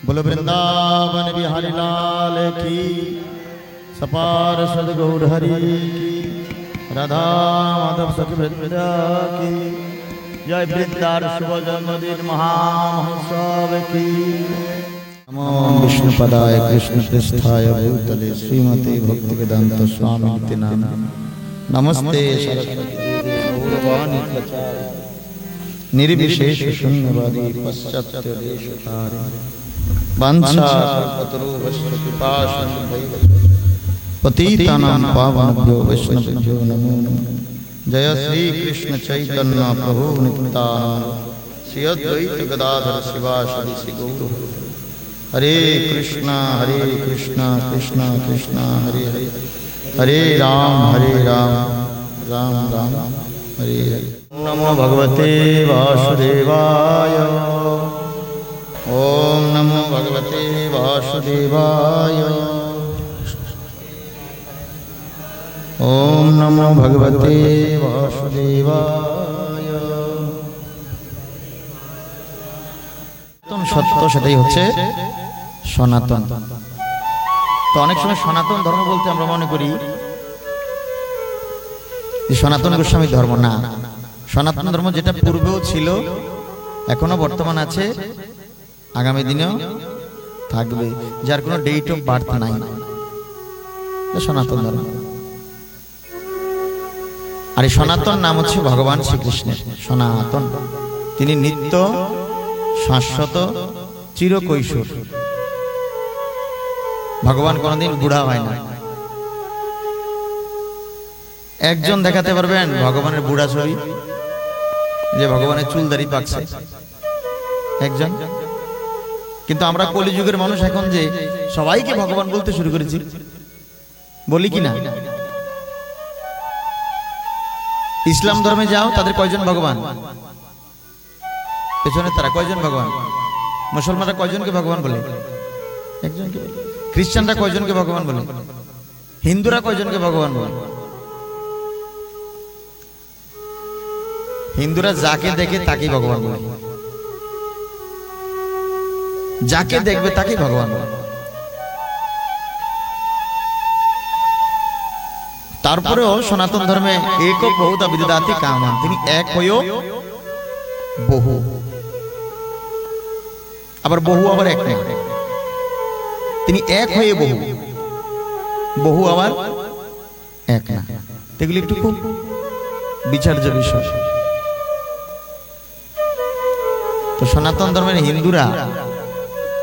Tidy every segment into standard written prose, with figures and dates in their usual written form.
बोलो वृंदावन बिहारी लाल की, सपार सदगौर हरि की, राधा माधव सखी वृंदा की जय। वृंदार शुभ जन्मदिन महामहोत्सव की। नमो विष्णुपदाय कृष्ण पृष्ठाय भूतले श्रीमते भक्ति वेदांत स्वामी नाम। नमस्ते सरस्वती गौरवाणी प्रचारे निर्विशेष शून्यवादी पश्चात्य देशतारे वंशाकल्पतरुभ्यश्च कृपासिन्धुभ्यो पतितानां पावनेभ्यो वैष्णवेभ्यो नमो नमः। जय श्री कृष्ण चैतन्य प्रभु नित्यानंद श्री अद्वैत गदाधर शिवासादि श्री गौर। हरे कृष्णा कृष्णा कृष्णा हरे हरे, हरे राम राम राम हरे हरे। नमो भगवते वासुदेवाय, ओम नमो भगवते वासुदेवाय, ओम नमो भगवते वासुदेवाय। সত্য সেটাই হচ্ছে সনাতন। তো অনেক সময় সনাতন ধর্ম বলতে আমরা মনে করি যে সনাতন গোস্বামী ধর্ম। না, সনাতন ধর্ম যেটা পূর্বেও ছিল, এখনো বর্তমান আছে, আগামী দিনেও থাকবে, যার কোনো ডেট অফ বার্থ নাই, সনাতন ধর্ম। আর এই সনাতন নাম হচ্ছে ভগবান শ্রীকৃষ্ণের। সনাতন, তিনি নিত্য শাশ্বত চিরকৈশোর। ভগবান কোনদিন বুড়া হয় না। একজন দেখাতে পারবেন ভগবানের বুড়া ছবি, যে ভগবানের চুল দাড়ি পাকছে? একজন। কিন্তু আমরা কলিযুগের মানুষ এখন যে সবাইকে ভগবান বলতে শুরু করেছি, বলি কি না? ইসলাম ধর্মে যাও, তাদের কয়জন ভগবান? পেছনে তারা কয়জন ভগবান? মুসলমানরা কয়জনকে ভগবান বলে? একজনকে। খ্রিস্টানরা কয়জনকে ভগবান বলে? হিন্দুরা কয়জনকে ভগবান বলে? হিন্দুরা যাকে দেখে তাকেই ভগবান বলে, যাকে দেখবে তাকেই ভগবান বলে। তারপরেও সনাতন ধর্মে এক বহুতা বিদধাতি কামান, তিনি এক হয়েও বহু, আবার বহু আবার এক না। তিনি এক হয়ে বহু, বহু আবার এক না। এগুলি একটু খুব বিচার্য বিষয়। তো সনাতন ধর্মের হিন্দুরা,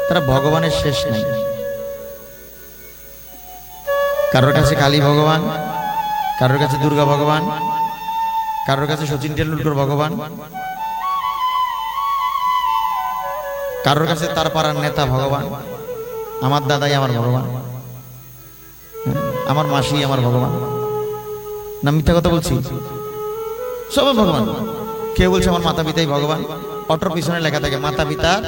তারা ভগবানের শেষ নাই। কারোর কাছে কালী ভগবান, কারোর কাছে দুর্গা ভগবান, কারোর কাছে সচিন টেন্ডুলকর ভগবান, কারোর কাছে তার পাড়ার নেতা ভগবান, আমার দাদাই আমার ভগবান, আমার মাসি আমার ভগবান। না মিথ্যা কথা বলছি? সবাই ভগবান। কে বলছে আমার মাতা পিতাই ভগবান? অটোর পিছনে লেখা থাকে মাতা পিতার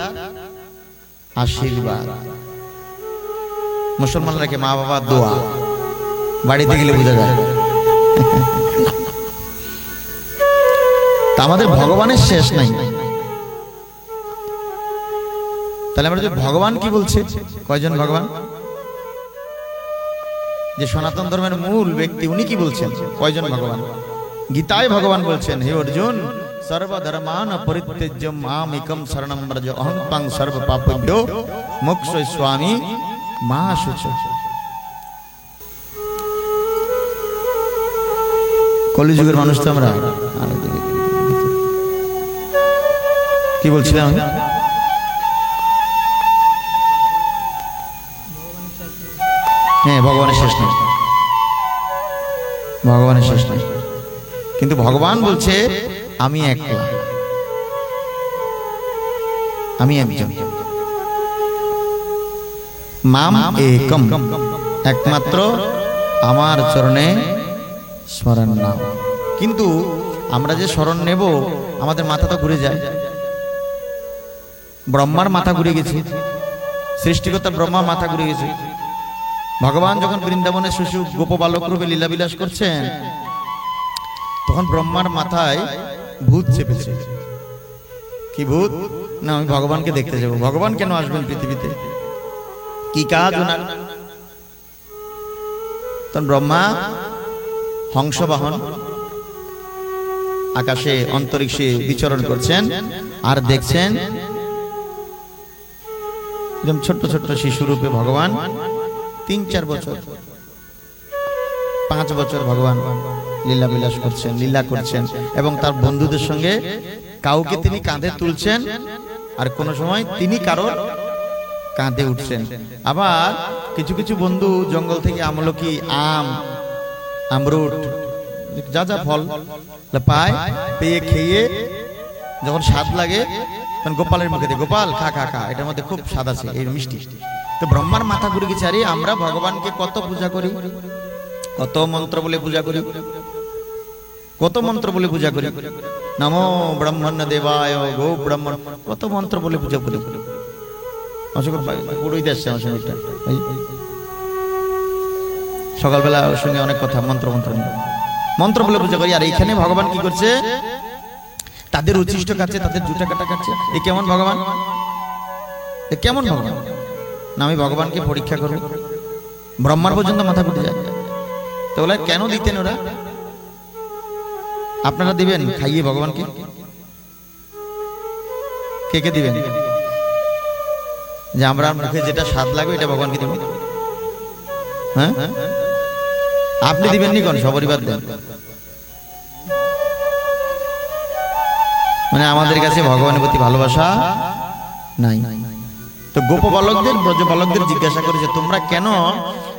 আশীর্বাদ। মুসলমানরা কে মা বাবা দোয়া, বাড়িতে গেলে বোঝা যায়। তা আমাদের ভগবানের শেষ নাই। তাহলে আমরা যে ভগবান কি বলছে, কয়জন ভগবান? যে সনাতন ধর্মের মূল ব্যক্তি, উনি কি বলছেন? কয়জন ভগবান? গীতায় ভগবান বলছেন, হে অর্জুন, সর্বধর্মান পরিত্যজ্য মাম একম শরণম ব্রজ, অহং ত্বং সর্ব পাপেভ্যো মোক্ষয়িষ্যামি মা শুচ। কলিযুগের মানুষ তো আমরা। কি বলছিলাম? হ্যাঁ, ভগবানের শেষ নেই, ভগবানের শেষ নেই। কিন্তু ভগবান বলছে আমি একলা, আমি একজন, মাম একম, একমাত্র আমার চরণে স্মরণ নাও। কিন্তু আমরা যে স্মরণ নেব, আমাদের মাথা তো ঘুরে যায়। ব্রহ্মার মাথা ঘুরে গেছে, সৃষ্টিকর্তা ব্রহ্মার মাথা ঘুরে গেছে। ভগবান যখন বৃন্দাবনে শিশু গোপ বালক রূপে লীলাবিলাস করছেন, তখন ব্রহ্মার মাথায় ভূত চেপেছে। কি ভূত? না, আমি ভগবানকে দেখতে যাব। ভগবান কেন আসবেন পৃথিবীতে? কি কাজ ওনার? তখন ব্রহ্মা হংস বাহন আকাশে অন্তরিক্ষে বিচরণ করছেন, আর দেখছেন একদম ছোট্ট ছোট্ট শিশু রূপে ভগবান 3-4 বছর 5 বছর ভগবান লীলা বিলাস করছেন, লীলা করছেন, এবং তার বন্ধুদের সঙ্গে কাউকে তিনি কাঁধে তুলছেন, আর কোন সময় তিনি কারোর কাঁধে উঠছেন। আবার কিছু কিছু বন্ধু জঙ্গল থেকে আমলকি, আম, আমরুট, যা যা ফল পায়, পেয়ে খেয়ে যখন স্বাদ লাগে তখন গোপালের মুখে দিয়ে, গোপাল খা খা খা, এটার মধ্যে খুব স্বাদ আছে, এই মিষ্টি। তো ব্রহ্মার মাথা ঘুরে গেছে, আরে আমরা ভগবানকে কত পূজা করি, কত মন্ত্র বলে পূজা করি, কত মন্ত্র বলে পূজা করি, নমো ব্রহ্মণ্য দেবায় গো ব্রহ্মণ, কত মন্ত্র বলে পূজা করি। সকালবেলা ওর সঙ্গে অনেক কথা, মন্ত্র মন্ত্র মন্ত্র বলে পূজা করি। আর এইখানে ভগবান কি করছে? তাদের উচ্ছিষ্ট খাচ্ছে, তাদের জুতা কাটা খাচ্ছে। এ কেমন ভগবান? এ কেমন ভগবান? না, আমি ভগবানকে পরীক্ষা করব। ব্রহ্মার পর্যন্ত মাথা ঘুরে যায়। তো ওরা কেন দিতেন? ওরা আপনারা দিবেন খাইয়ে ভগবানকে? কে কে দিবেন? যে আমরা মুখে যেটা স্বাদ লাগবে এটা ভগবানকে দিব? হ্যাঁ, আপনি দিবেননি কোন? সপরিবার দেন। মানে আমাদের কাছে ভগবানের প্রতি ভালোবাসা নাই। তো গোপ বালকদের, ব্রজ বালকদের জিজ্ঞাসা করেছে, তোমরা কেন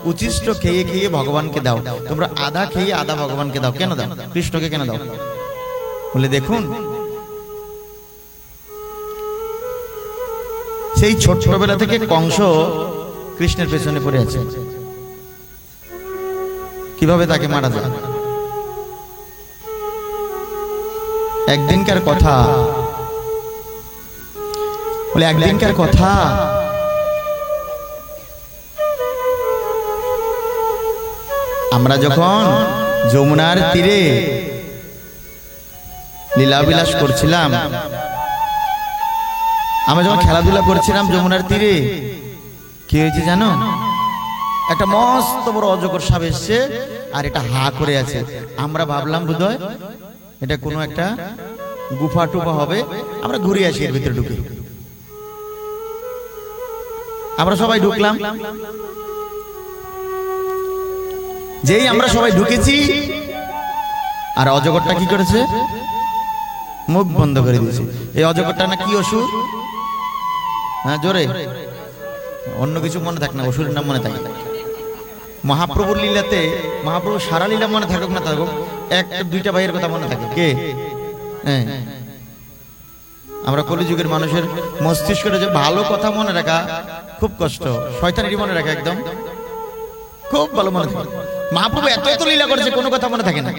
উচ্ছিষ্ট খেয়ে খেয়ে ভগবানকে দাও? তোমরা আধা খেয়ে আধা ভগবানকে দাও, কেন দাও? কৃষ্ণকে কেন দাও? বলে দেখুন, সেই ছোটবেলা থেকে কংস কৃষ্ণের পেছনে পড়ে আছে, কিভাবে তাকে মারা যায়। একদিনকার কথা, বলে একদিনকার কথা, আমরা যখন যমুনার তীরে লীলাবিলাস করছিলাম, আমরা যখন খেলাধুলা করছিলাম যমুনার তীরে, কি হয়েছে জানো? একটা মস্ত বড় অজগর সাপ এসছে, আর এটা হা করে আছে। আমরা ভাবলাম বোধহয় এটা কোনো একটা গুফা টুফা হবে, আমরা ঘুরে আসি এর ভিতরে ঢুকে। আমরা সবাই ঢুকলাম। যেই আমরা সবাই ঢুকেছি, আর অজগরটা কি করেছে? মুখ বন্ধ করে দিয়েছে। এই অজগরটা না কি অসুর? হ্যাঁ, জোরে, অন্য কিছু মনে থাক না, অসুরের নাম মনে থাকে। মহাপ্রভুর লীলাতে, মহাপ্রভু সারা লীলা মনে থাকুক না থাকুক, একটা দুইটা ভাইয়ের কথা মনে থাকে। কে? হ্যাঁ, আমরা কলিযুগের মানুষের মস্তিষ্কটা যে ভালো কথা মনে রাখা খুব কষ্ট, শয়তানেরই মনে রাখা একদম খুব ভালো মনে থাকে। মহাপ্রভু এত এত লীলা করেছে, কোনো কথা মনে থাকে না,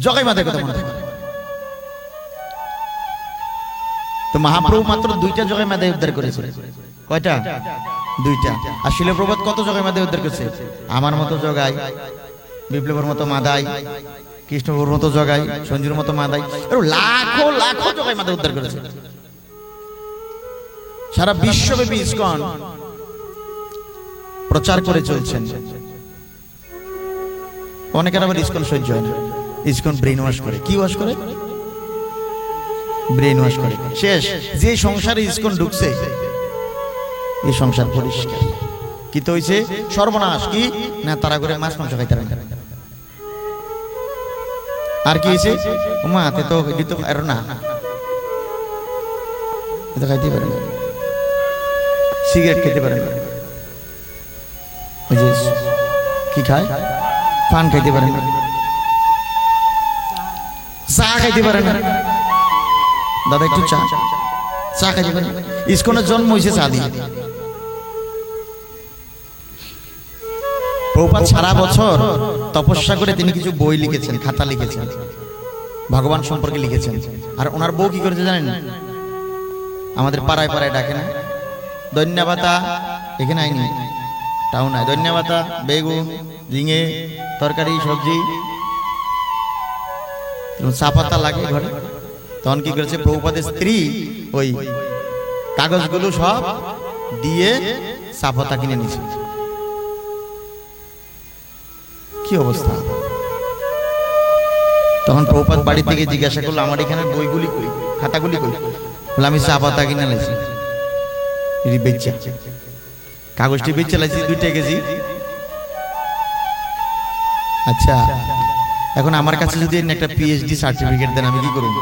জগাই মাথায় কথা মনে থাকে। তো মহাপ্রভু মাত্র 2টা জগাই মাথায় উদ্ধার করেছে। কয়টা? 2টা। আর শিল প্রভাত কত জগাই মাথায় উদ্ধার করেছে? আমার মতো জগাই, বিপ্লবের মতো মাদাই, কৃষ্ণপুর মতো জগাই, সঞ্জুর মতো মাদাই, লাখো লাখো জগাই মাথায় উদ্ধার করেছে। সারা বিশ্বব্যাপী ইসকন প্রচার করে চলছেন। অনেকের আবার ইসকন সহ্য হয় না, ইসকন ব্রেন ওয়াশ করে। কি ওয়াশ করে? ব্রেন ওয়াশ করে। শেষ, যে সংসারে ইসকন ঢুকছে, এই সংসার পরিষ্কার। কি তো হইছে? সর্বনাশ। কি না, তারা করে মাছ মাংস খাইতে পারে। আর কি হয়েছে? মা হাতে তো তো আর না, এটা খাইতে পারে না, সিগারেট খেতে পারে না, কি খায়? পান খাইতে পারে না, চা খাইতে পারে না। দাদা একটু চা, চা খাইতে পারে। ইসকনের জন্ম হয়েছে চা দিয়ে। প্রভুপাদ সারা বছর তপস্যা করে তিনি কিছু বই লিখেছেন, খাতা লিখেছেন, ভগবান সম্পর্কে লিখেছেন। আর ওনার বউ কি করেছে জানেন? আমাদের পাড়ায় পাড়ায় ডাকে না, ধন্যবাতা, এখানে আইনি টাউন আয়, ধন্যবাতা, বেগুন, ঝিঙে, তরকারি, সবজি, চা পাতা লাগে ঘরে, তখন কি করেছে, প্রভুপাদের স্ত্রী ওই কাগজগুলো সব দিয়ে সাফতা কিনে নিয়েছে। কি অবস্থা! তখন প্রভুপাদ বাড়ি থেকে জিজ্ঞাসা করলো, আমার এখানে বইগুলি কই, খাতাগুলি কই? বলে, আমি সাফতা কিনে লাইছি, বেচা কাগজটি বেচে লাইছি 2 কেজি। আচ্ছা, এখন আমার কাছে যদি একটা পিএইচডি সার্টিফিকেট দেন, আমি কি করব?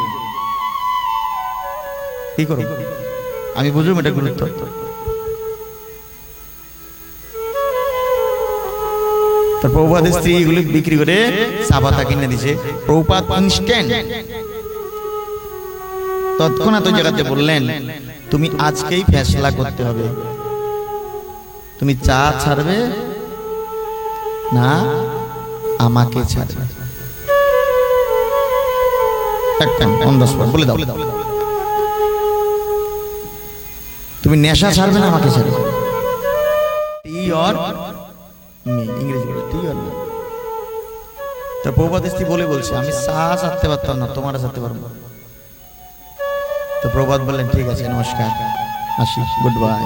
কি করব? আমি বুঝলাম এটা গুরুত্ব। তো প্রভুপাদের স্ত্রী এগুলি বিক্রি করে সাফতা কিনে দিছে। প্রভুপাদ ইনস্ট্যান্ট তৎক্ষণাৎ ওই জায়গাতে বললেন, তুমি আজকেই ফেসলা করতে হবে, তুমি চা ছাড়বে না আমাকে ছাড়বে। বলে দাও, তুমি নেশা ছাড়বে না আমাকে ছাড়বে। টি অর মি, ইংরেজি বলে টি অর মি। তো প্রভুপাদের স্ত্রী বলছে, আমি চা ছাড়তে পারতাম না, তোমারা ছাড়তে পারবো। তো প্রভুপাদ বললেন, ঠিক আছে, নমস্কার, আসি, গুড বাই।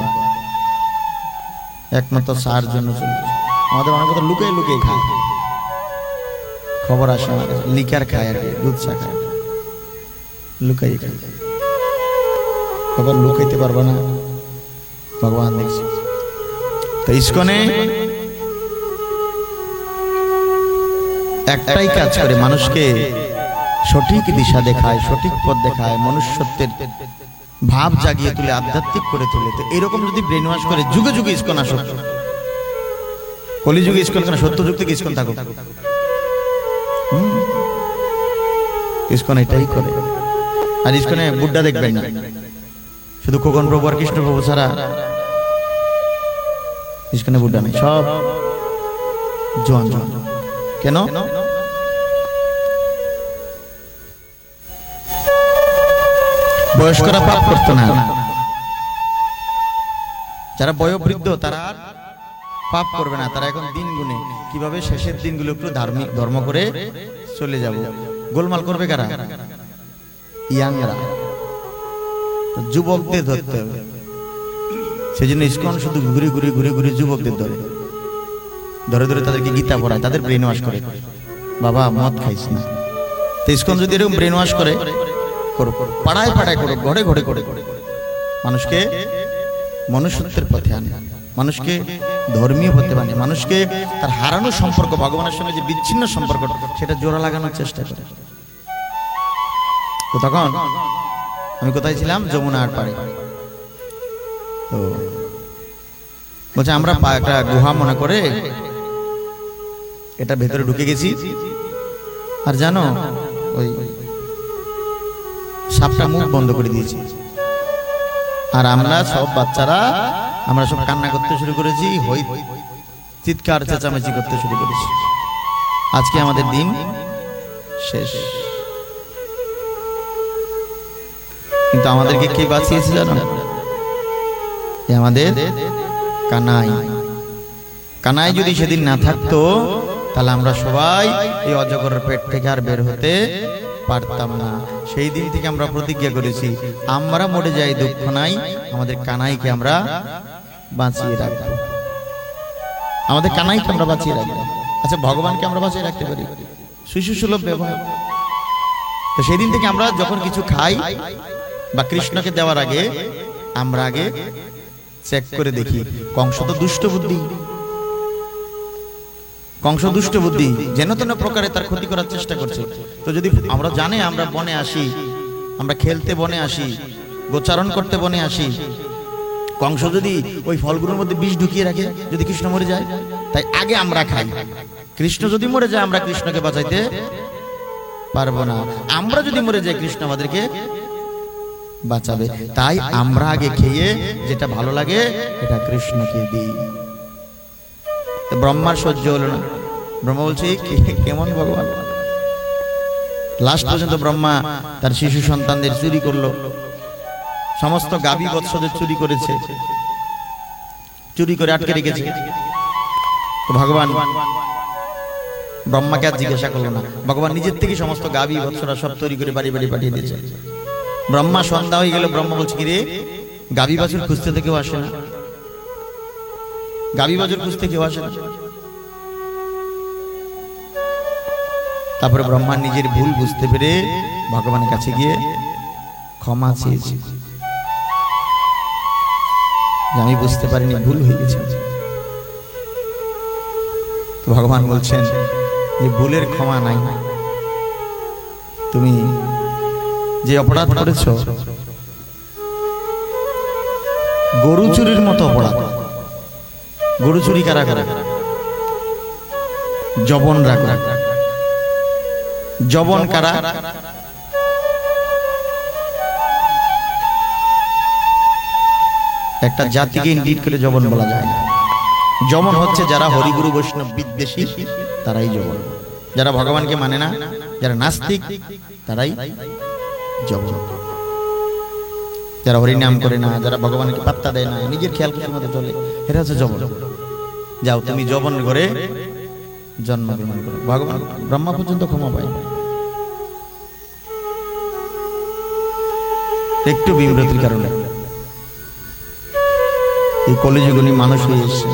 একমাত্র চার জন্য চলে। আমাদের অনেক কথা লুকিয়ে লুকিয়ে খায়, খবর আসে আমার কাছে, লিকার খায় আর কি, দুধ চা খায়, লুকাই খায়। খবর লুকাইতে পারবো না, ভগবান দেখছে। তো ইসকনে একটাই কাজ করে, মানুষকে সঠিক দিশা দেখায়, সঠিক পথ দেখায়, মনুষ্যত্বের ভাব জাগিয়ে তুলে, আধ্যাত্মিক করে তোলে। তো এরকম যদি ব্রেন ওয়াশ করে যুগে যুগে ইসকন আসুক, কলিযুগে ইসকন কেন, সত্য যুগ থেকে ইসকন থাকুক, ইসকন এটাই করে। আর ইসকনে বুড্ডা দেখবেন না, শুধু খোকন প্রভু আর কৃষ্ণ প্রভু ছাড়া ইসকনে বুড্ডা নেই, সব জোয়ান জোয়ান। কেন? বয়স্করা পাপ করতো না, যারা বয়োবৃদ্ধ তারা আর পাপ করবে না, তারা এখন দিন গুনে কিভাবে শেষের দিনগুলো একটু ধার্মিক ধর্ম করে চলে যাব। গোলমাল করবে কারা? ইয়াংরা, যুবকদের ধরতে হবে। সেই জন্য ইসকন শুধু ঘুরে ঘুরে ঘুরে ঘুরে যুবকদের ধরে ধরে ধরে তাদেরকে গীতা পড়ায়, তাদের ব্রেন ওয়াশ করে, বাবা মদ খাইস না। তো ইসকন যদি এরকম ব্রেন ওয়াশ করে, করো, পাড়ায় পাড়ায় করো, ঘরে ঘরে করে মানুষকে মনুষ্যত্বের পথে আনে, মানুষকে ধর্মীয় হতে পারে, মানুষকে তার হারানো সম্পর্ক, ভগবানের সঙ্গে যে বিচ্ছিন্ন সম্পর্ক, সেটা জোড়া লাগানোর চেষ্টা করে। তো তখন আমি কোথায় ছিলাম? যমুনার পাড়ে। তো বলছে, আমরা একটা গুহা মনে করে এটা ভেতরে ঢুকে গেছি, আর জানো ওই সাপটা মুখ বন্ধ করে দিয়েছি, আর আমরা সব বাচ্চারা আমরা সব কান্না করতে শুরু করেছি, চিৎকার চেঁচামেচি করতে শুরু করেছি। আজকে আমাদের দিন শেষ। কিন্তু আমাদেরকে কে বাঁচিয়েছে জানো? আমাদের কানাই। কানাই যদি সেদিন না থাকতো, তাহলে আমরা সবাই এই অজগরের পেট থেকে আর বের হতে পারতাম না। সেই দিন থেকে আমরা প্রতিজ্ঞা করেছি, আমরা মরে যাই দুঃখ নাই, আমাদের কানাইকে আমরা বাঁচিয়ে রাখবো, আমাদের কানাইকে আমরা বাঁচিয়ে রাখবো। আচ্ছা, ভগবানকে আমরা বাঁচিয়ে রাখতে পারি? শিশু সুলভ ব্যবহার। তো সেই দিন থেকে আমরা যখন কিছু খাই বা কৃষ্ণকে দেওয়ার আগে আমরা আগে চেক করে দেখি। কংস তো দুষ্ট বুদ্ধি, কংস দুষ্ট বুদ্ধি, যেন তেন প্রকারে তার ক্ষতি করার চেষ্টা করছে। তো যদি আমরা জানি, আমরা বনে আসি, আমরা খেলতে বনে আসি, গোচারণ করতে বনে আসি, কংস যদি ওই ফলগুলোর মধ্যে বিষ ঢুকিয়ে রাখে, যদি কৃষ্ণ মরে যায়, তাই আগে আমরা খাই। কৃষ্ণ যদি মরে যায়, আমরা কৃষ্ণকে বাঁচাইতে পারবো না। আমরা যদি মরে যাই, কৃষ্ণ আমাদেরকে বাঁচাবে। তাই আমরা আগে খেয়ে যেটা ভালো লাগে এটা কৃষ্ণকে দিই। ব্রহ্মার সহ্য হলো না, ব্রহ্মা বলছে কেমন ভগবান। লাস্ট পর্যন্ত ব্রহ্মা তার শিশু সন্তানদের চুরি করলো, সমস্ত গাভী বৎসদের চুরি করেছে, চুরি করে আটকে রেখেছে। তো ভগবান ব্রহ্মাকে আর জিজ্ঞাসা করলো না, ভগবান নিজের থেকে সমস্ত গাভী বৎসরা সব তৈরি করে বাড়ি বাড়ি পাঠিয়ে দিয়েছে। ব্রহ্মা সন্ধ্যা হয়ে গেল, ব্রহ্মা বলছে কি রে, গাভী বাছুর খুঁজতে তো কেউ আসে না, গাভী বাছুর খুঁজতে কেউ আসে না। তারপরে ব্রহ্মা নিজের ভুল বুঝতে পেরে ভগবানের কাছে গিয়ে ক্ষমা চেয়েছে, যে আমি বুঝতে পারিনি, ভুল হয়ে গেছে। তো ভগবান বলছেন যে ভুলের ক্ষমা নাই, তুমি যে অপরাধ করেছ, গরু চুরির মতো অপরাধ। গরু চুরি কারা করে? জবনরা করে। জবন কারা? একটা জাতিকে ইন্ডিট করে জবন বলা যায় না। জবন হচ্ছে যারা হরিগুরু বৈষ্ণব বিদ্বেষী, তারাই জবন। যারা ভগবানকে মানে না, যারা নাস্তিক, তারাই জবন। যারা হরিনাম করে না, যারা ভগবানকে পাত্তা দেয় না, নিজের খেয়াল খুশির মতো চলে, এরা হচ্ছে জবন। যাও তুমি জবন করে জন্মগ্রহণ করো। ভগবান ব্রহ্মা পর্যন্ত ক্ষমা পায়। একটু বিব্রতির কারণে এই কলিযুগে মানুষ হয়ে এসেছে।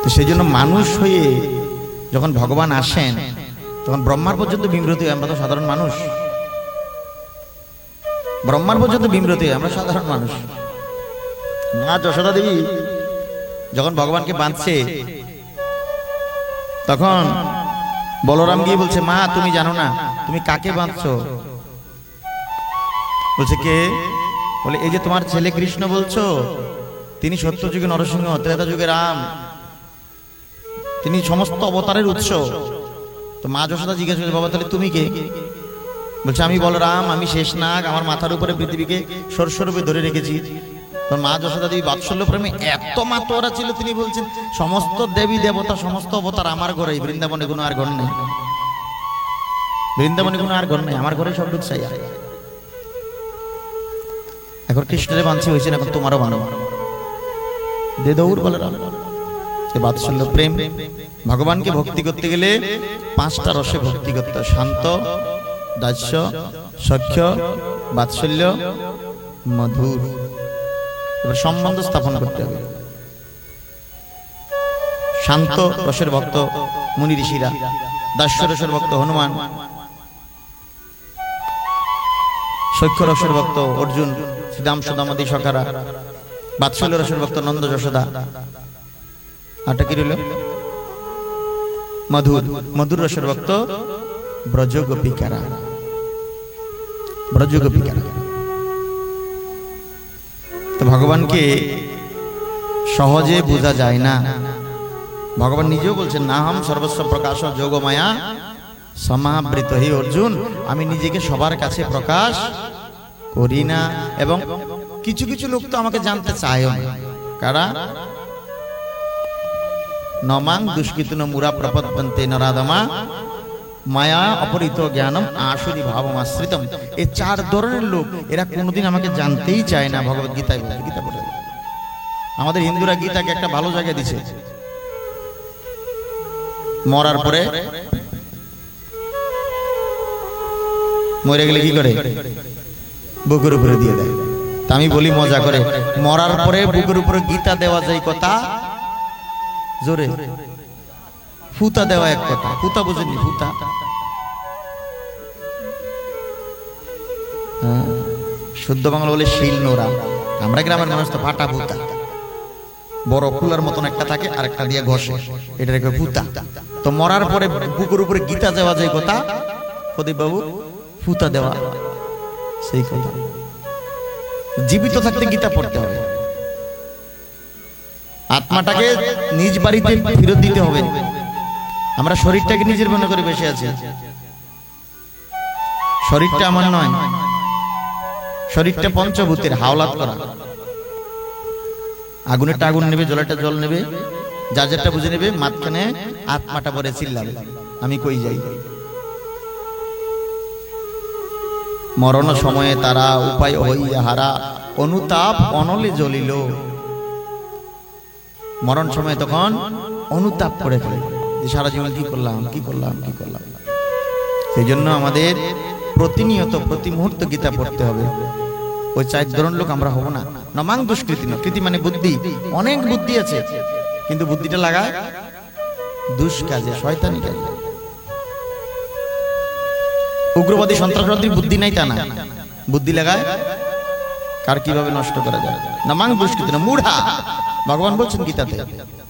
তো সেই জন্য মানুষ হয়ে যখন ভগবান আসেন, তখন ব্রহ্মার পর্যন্ত বিব্রতি হয়। আমরা তো সাধারণ মানুষ, ব্রহ্মার পর্যন্ত বিব্রতি হয়, আমরা সাধারণ মানুষ। মা যশোদা দেবী যখন ভগবানকে বাঁধছে, তখন বলরাম গিয়ে বলছে, মা তুমি জানো না তুমি কাকে বাঁধছো? বলছে কে? বলে এই যে তোমার ছেলে কৃষ্ণ বলছো, তিনি সত্য যুগে নরসিংহ, ত্রেতা যুগে রাম, তিনি সমস্ত অবতারের উৎস। তো মা যশোদা জিজ্ঞেস করছে, বাবা তাহলে তুমি কে? বলছে আমি বলরাম, আমি শেষনাগ, আমার মাথার উপরে পৃথিবীকে সরস্বরূপে ধরে রেখেছি। তো মা যশোদা দেবী বাৎসল্য প্রেমে এত মাতোয়ারা ছিল, তিনি বলছেন সমস্ত দেবী দেবতা সমস্ত অবতার আমার ঘরে, বৃন্দাবনে কোনো আর ঘর নেই, বৃন্দাবনে কোনো আর ঘর নেই, আমার ঘরে সব ঢুকছাই। এখন কৃষ্ণের বাঞ্ছি হয়েছে, এখন তোমারও বানো দে দৌড় বলরাম। বাৎসল্য প্রেম, ভগবানকে ভক্তি করতে গেলে 5টা রসে ভক্তি করতে হয়। শান্ত, দাস্য, সখ্য, বাৎসল্য, মধুর। এবার সম্বন্ধ স্থাপন করতে হবে। শান্ত রসের ভক্ত মুনি ঋষিরা, দাস্য রসের ভক্ত হনুমান, সখ্য রসের ভক্ত অর্জুন, শ্রীরাম সুদামাদি সখারা, বাৎসল্য রসের ভক্ত নন্দ যশোদা। আরটা কি রইল? মধুর, মধুর রসের ভক্ত ব্রজ গোপিকারা, ব্রজ গোপিকারা। তো ভগবানকে সহজে বোঝা যায় না। ভগবান নিজেও বলছেন, না হাম সর্বস্ব প্রকাশ যোগমায়া সমাবৃত। হে অর্জুন, আমি নিজেকে সবার কাছে প্রকাশ করি না, এবং কিছু কিছু লোক তো আমাকে জানতে চায়ও না। কারা? নমাং দুষ্কৃতন মুরা প্রপদ্যন্তে নরাদমা মায়া অপরিত জ্ঞানম আসুরি ভাবম আশ্রিতম। এই 4 ধরনের লোক, এরা কোনোদিন আমাকে জানতেই চায় না। ভগবত গীতায় বলে, গীতা পড়ে আমাদের হিন্দুরা গীতাকে একটা ভালো জায়গায় দিছে। মরার পরে, মরে গেলে কি করে? বুকের উপরে দিয়ে দেয়। তা আমি বলি মজা করে, মরার পরে বুকের উপরে গীতা দেওয়া যায় কথা জোরে, ফুতা দেওয়া এক কথা। ফুতা বুঝেনি? ফুতা শুদ্ধ বাংলা বলে শিল নোড়া। আমরা গ্রামের মানুষ তো ফাটা ফুতা, বড় কুলার মতন একটা থাকে আর একটা দিয়ে ঘষে, এটা রেখে ফুতা। তো মরার পরে বুকের উপরে গীতা দেওয়া যায় কথা, প্রদীপ বাবু, ফুতা দেওয়া সেই কথা। জীবিত থাকতে গীতা পড়তে হবে, আত্মাটাকে নিজ বাড়িতে ফেরত দিতে হবে। আমরা শরীরটাকে নিজের মনে করে বসে আছি, শরীরটা আমার নয়। শরীরটা পঞ্চভূতের, হাওলাত করা। আগুনেরটা আগুন নেবে, জলেরটা জল নেবে, যার যারটা বুঝে নেবে। মাঝখানে আত্মাটা পরে চিল্লাবে, আমি কই যাই। মরণ সময়ে তারা উপায় হইয়া হারা, অনুতাপ অনলে জ্বলিল। মরণ সময় তখন অনুতাপ করে ফেলে, সারা জীবন কি করলাম, কি করলাম, কি করলাম। সেই জন্য আমাদের প্রতিনিয়ত প্রতি মুহূর্ত গীতা পড়তে হবে। ওই 4 ধরনের লোক আমরা হব না। নমাং দুষ্কৃতি, কৃতি মানে বুদ্ধি, অনেক বুদ্ধি আছে, কিন্তু বুদ্ধিটা লাগায় দুষ্কাজে, শয়তানি কাজে। উগ্রবাদী সন্ত্রাসবাদীর বুদ্ধি নাই তা না, বুদ্ধি লাগায় কার কিভাবে নষ্ট করা যায়। নমাং দুষ্কৃতি, মূঢ়া ভগবান বলছেন গীতাতে,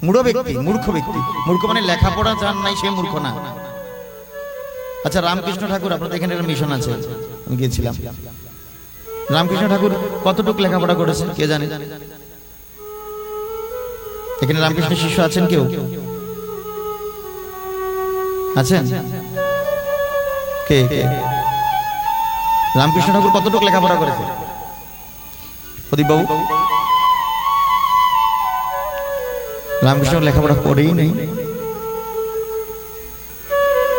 মূঢ় ব্যক্তি, মূর্খ ব্যক্তি। মূর্খ মানে লেখাপড়া জান নাই সে মূর্খ না। আচ্ছা, রামকৃষ্ণ ঠাকুর, আপনাদের এখানে একটা মিশন আছে, আমি গিয়েছিলাম। রামকৃষ্ণ ঠাকুর কতটুকু লেখাপড়া করেছেন কে জানে? এখানে রামকৃষ্ণ শিষ্য আছেন কেউ? আছেন? কে কে রামকৃষ্ণ ঠাকুর কতটুকু লেখাপড়া করেছে? প্রদীপ বাবু? রামকৃষ্ণ লেখাপড়া করেই নেই,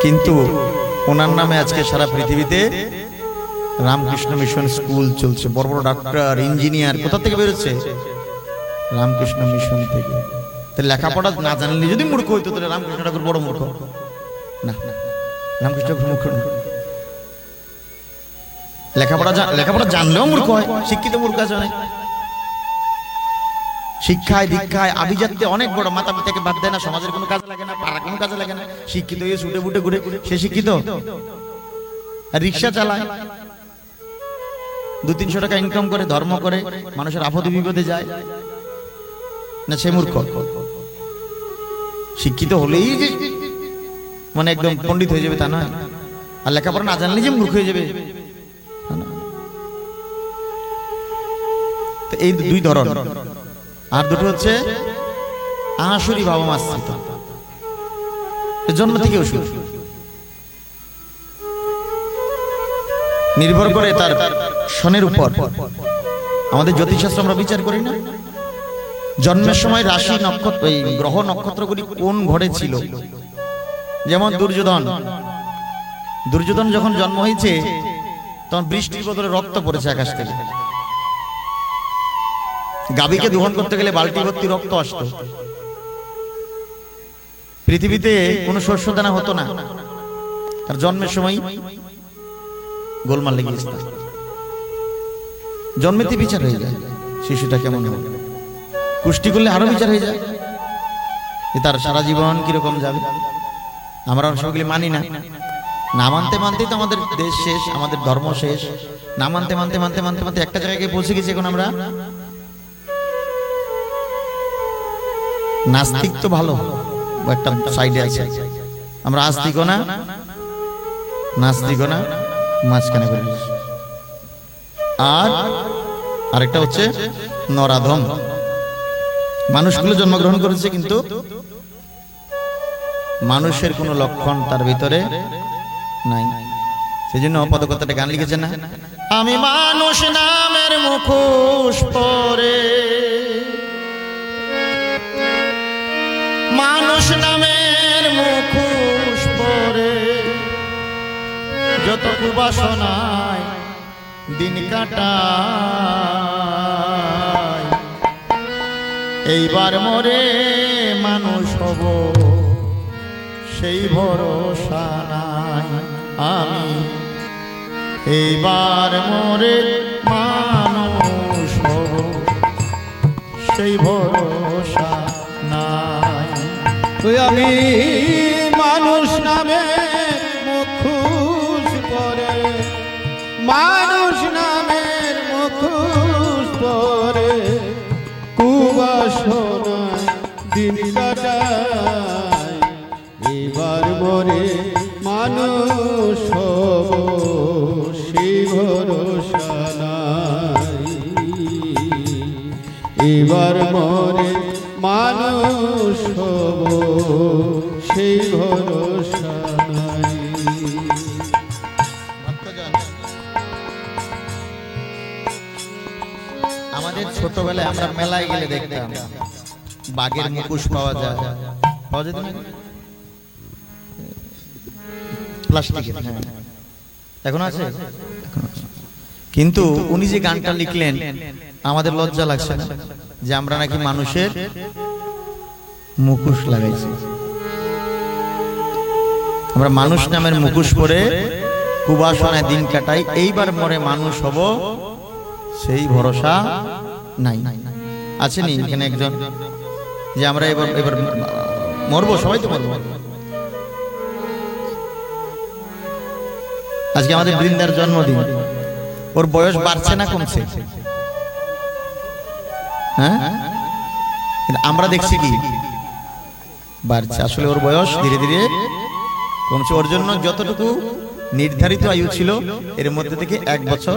কিন্তু ওনার নামে আজকে সারা পৃথিবীতে রামকৃষ্ণ মিশন স্কুল চলছে। বড় বড় ডাক্তার, ইঞ্জিনিয়ার কোথা থেকে বেরোচ্ছে? রামকৃষ্ণ মিশন থেকে। তাহলে লেখাপড়া না জানলে যদি মূর্খ হইতো, তাহলে রামকৃষ্ণ ঠাকুর বড় মূর্খ না? রামকৃষ্ণ ঠাকুর মূর্খ না। লেখাপড়া জানলেও মূর্খ হয়, শিক্ষিত মূর্খ আছে অনেক। শিক্ষায় দীক্ষায় আভিজাত্যে অনেক বড়, মাতা পিতাকে বাদ দেয় না, সমাজের কোনো কাজে লাগে না, পাড়ার কোনো কাজে লাগে না, শিক্ষিত হয়ে ছুটে ফুটে ঘুরে, সে শিক্ষিত। আর রিক্সা চালায়, 200-300 টাকা ইনকাম করে, ধর্ম করে, মানুষের আপদে বিপদে যায় না, সে মূর্খ? শিক্ষিত হলেই যে মানে একদম পণ্ডিত হয়ে যাবে তা নয়, আর লেখাপড়া না জানলে যে মূর্খ হয়ে যাবে। এই 2 ধরন। আর দুটো হচ্ছে আসুরি বাবা মাশ্রিত, জন্ম থেকে অসুর, নির্ভর করে তার সনের উপর। আমাদের জ্যোতিষশাস্ত্র আমরা বিচার করি না, জন্মের সময় রাশি নক্ষত্র, এই গ্রহ নক্ষত্রগুলি কোন ঘরে ছিল। যেমন দুর্যোধন যখন জন্ম হয়েছে, তখন বৃষ্টির বদলে রক্ত পড়েছে আকাশ থেকে। গাভীকে দোহন করতে গেলে বালতি ভর্তি রক্ত আসতো। পৃথিবীতে কোনো শস্য দানা হতো না, তার জন্মের সময় গোলমাল লেগে গেছে। জন্মেতে বিচার হয়ে যায় শিশুটা কেমন হবে, কুষ্টি করলে আরো বিচার হয়ে যায় তার সারা জীবন কিরকম যাবে। আমরা সেগুলি মানি না, না মানতে মানতেই তো আমাদের দেশ শেষ, আমাদের ধর্ম শেষ। না মানতে মানতে মানতে মানতে মানতে একটা জায়গায় পৌঁছে গেছি। এখন আমরা নাস্তিক তো ভালো একটা সাইডে আছে, আমরা আস্তিকও না নাস্তিকও না, মাঝখানে করে। আর আরেকটা হচ্ছে নরাধম। মানুষগুলো জন্মগ্রহণ করেছে, কিন্তু মানুষের কোনো লক্ষণ তার ভিতরে নাই। সেজন্য পদকথাটা গান লিখেছে না, আমি মানুষ নামের মুখোশ পরে, মানুষ নামের মুখোশ পরে, যত কুবাসনায় দিন কাটাই, এইবার মরে মানুষ হব সেই ভরসা নাই। আমি এইবার মরে মানুষ হব সেই ভরসা নাই। আমি মানুষ নামে মুখোশ পরে, মানুষ নামের মুখোশ পরে, কুবাসনা দিন কাটাই, এবার মরে মানুষ হব সেই ভরসা নাই। এবার মরে মানুষ হব সেই ভরসা নাই। আমাদের ছোটবেলায় আমরা মেলায় গেলে দেখতাম বাঘের মুখোশ পাওয়া যায়, পাওয়া যেত না প্লাস্টিকের, এখন আছে। কিন্তু উনি যে গানটা লিখলেন, আমাদের লজ্জা লাগছে না যে আমরা নাকি মানুষের মুখোশ লাগাইছি? আমরা মানুষ নামের মুখোশ পরে কুবাসনায় দিন কাটাই, এইবার মরে মানুষ হব সেই ভরসা নাই। আছেনি এখানে একজন যে আমরা এবার এবার মরবো, সবাই তো মরবো। আজকে আমাদের বৃন্দার জন্মদিন, ওর বয়স বাড়ছে না কমছে? হ্যাঁ, আমরা দেখছি কি বাড়ছে। আসলে ওর বয়স ধীরে ধীরে কমছে। ওর জন্য যতটুকু নির্ধারিত আয়ু ছিল এর মধ্যে থেকে 1 বছর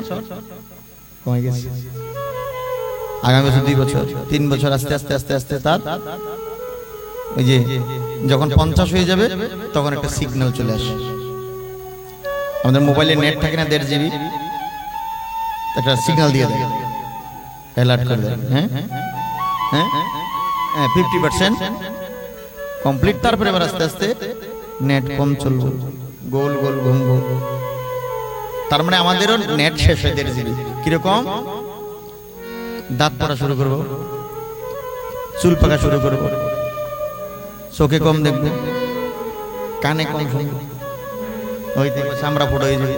কমে গেছে। আগামী বছর 2 বছর 3 বছর আস্তে আস্তে আস্তে আস্তে তার ওই যে যখন 50 হয়ে যাবে তখন একটা সিগন্যাল চলে আসে। আমাদের মোবাইলে নেট থাকে না 1.5 GB, একটা সিগন্যাল দিয়ে দেয়, অ্যালার্ট করে দেয়। হ্যাঁ হ্যাঁ হ্যাঁ 50% কমপ্লিট। তারপরে আবার আস্তে আস্তে নেট কম চলবে, গোল গোল ঘুমবো। তার মানে আমাদেরও নেট শেষ হয়ে 1.5 GB। কিরকম? দাঁত পড়া শুরু করবো, চুল পাকা শুরু করবো, চোখে কম দেখবো, কানে কম শুনবো, ওই চামড়া ফুটো হয়ে যাবে।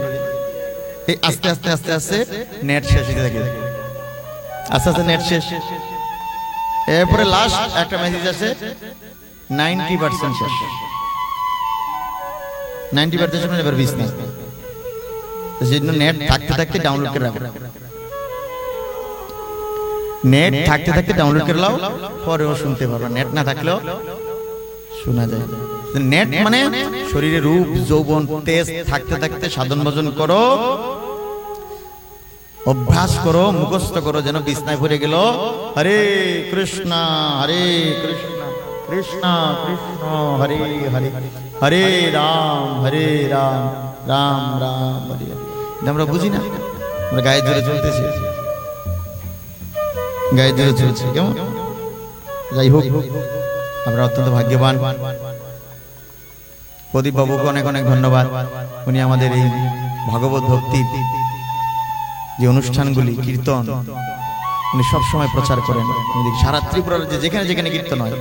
এই আস্তে আস্তে আস্তে আস্তে নেট শেষ হতে থাকে, আস্তে আস্তে নেট শেষ। এরপরে লাস্ট একটা মেসেজ আছে 90% শেষ। 90% মানে এবার 20 না। সেজন্য নেট থাকতে থাকতে ডাউনলোড করে রাখো, নেট থাকতে থাকতে ডাউনলোড করে নাও, পরেও শুনতে পারবে। নেট না থাকলেও শোনা যায়। নেট মানে শরীরে রূপ যৌবন তেজ থাকতে থাকতে সাধন ভজন করো, অভ্যাস করো, মুখস্থ করো, যেন বিছনায় পড়ে গেল হরে কৃষ্ণ হরে কৃষ্ণ কৃষ্ণ কৃষ্ণ হরে হরে হরে রাম রাম রাম হরে হরে। আমরা বুঝি না, আমরা গায়ে জোরে চলতেছি, গায়ে জোরে চলছে কেমন। যাই হোক, আমরা অত্যন্ত ভাগ্যবান। প্রদীপ বাবুকে অনেক অনেক ধন্যবাদ। উনি আমাদের এই ভগবত ভক্তি যে অনুষ্ঠানগুলি, কীর্তন, উনি সবসময় প্রচার করেন। সারা ত্রিপুরার যেখানে যেখানে কীর্তন হয়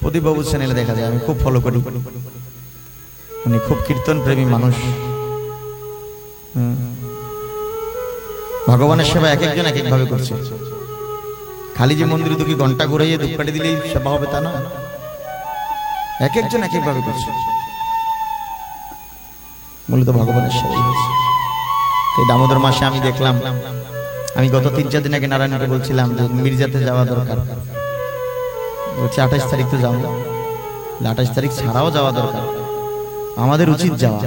প্রদীপ বাবুর চ্যানেলে দেখা যায়। আমি খুব ফলো করি, উনি খুব কীর্তন প্রেমী মানুষ। ভগবানের সেবা এক একজন এক একভাবে করছে। খালি যে মন্দিরে 2 ঘন্টা ঘুরাইয়ে ধূপকাঠি দিলেই সেবা হবে তা না, এক একজন এক একভাবে করছে। মূলত ভগবানের সেবাই হচ্ছে। এই দামোদর মাসে আমি দেখলাম, আমি গত 3-4 দিন আগে নারায়ণকে বলছিলাম যে মির্জাতে যাওয়া দরকার। বলছে 28 তারিখ তো যাও, 28 তারিখ ছাড়াও যাওয়া দরকার, আমাদের উচিত যাওয়া।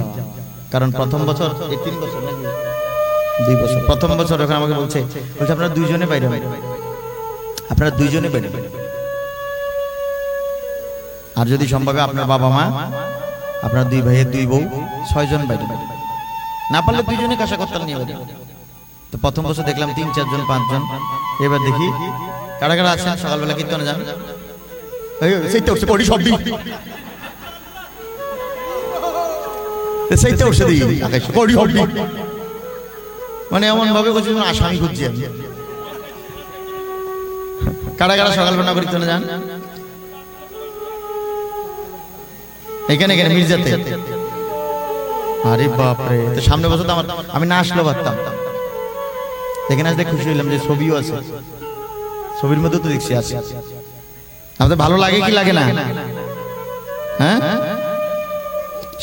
কারণ প্রথম বছর, এই 3 বছর না 2 বছর, প্রথম বছর যখন আমাকে বলছে আপনারা 2 জনে বাইরে, আপনারা 2 জনে বাইরে, আর যদি সম্ভবে আপনার বাবা মা, আপনার 2 ভাইয়ের 2 বউ, 6 জন বাইরে, না পারলে 2 জনে কাশা করতাম নিয়ে বাইরে। তো প্রথম বছর দেখলাম 3-4 জন 5 জন। এবার দেখি কারা কারা আছেন সকালবেলা কীর্তনে যান। সেইটা উঠছে কড়ি সব দিই, সেইটা উঠছে দিই কড়ি সব দিই, মানে এমন ভাবে বলছি আসামি খুঁজছি আমি। কারা কারা সকালবেলা কীর্তনে যান এখানে এখানে মির্জাতে? আরে বাপরে, তো সামনে বছর তো আমি না আসলেও পারতাম। এখানে আসতে খুশি হইলাম যে ছবিও আছে, ছবির মধ্যে তো দেখছি আছে। আমাদের ভালো লাগে কি লাগে না? হ্যাঁ,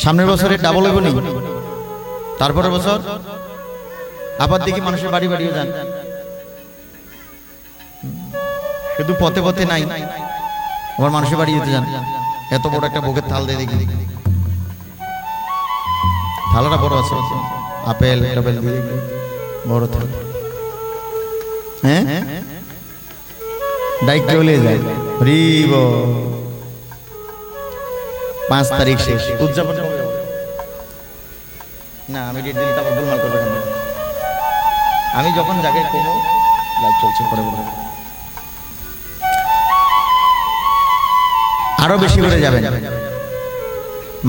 সামনের বছরে ডাবল হইব নি, তারপরের বছর আবার দেখি মানুষের বাড়ি বাড়িও যান, শুধু পথে পথে নাই, আবার মানুষের বাড়ি যেতে যান। এত বড় একটা ভোগের থাল দিয়ে দেখি, থালাটা বড় আছে, আপেল টাপেল দিয়ে বড় থাল। হ্যাঁ, ডাইরেক্ট চলে যায়। হরিব 5 তারিখ শেষ, উদযাপন না, আমি ডেট দিন তারপর গোলমাল করবে কেন? আমি যখন যাকে কমো লাইভ চলছে, পরে বলে আরো বেশি করে যাবেন,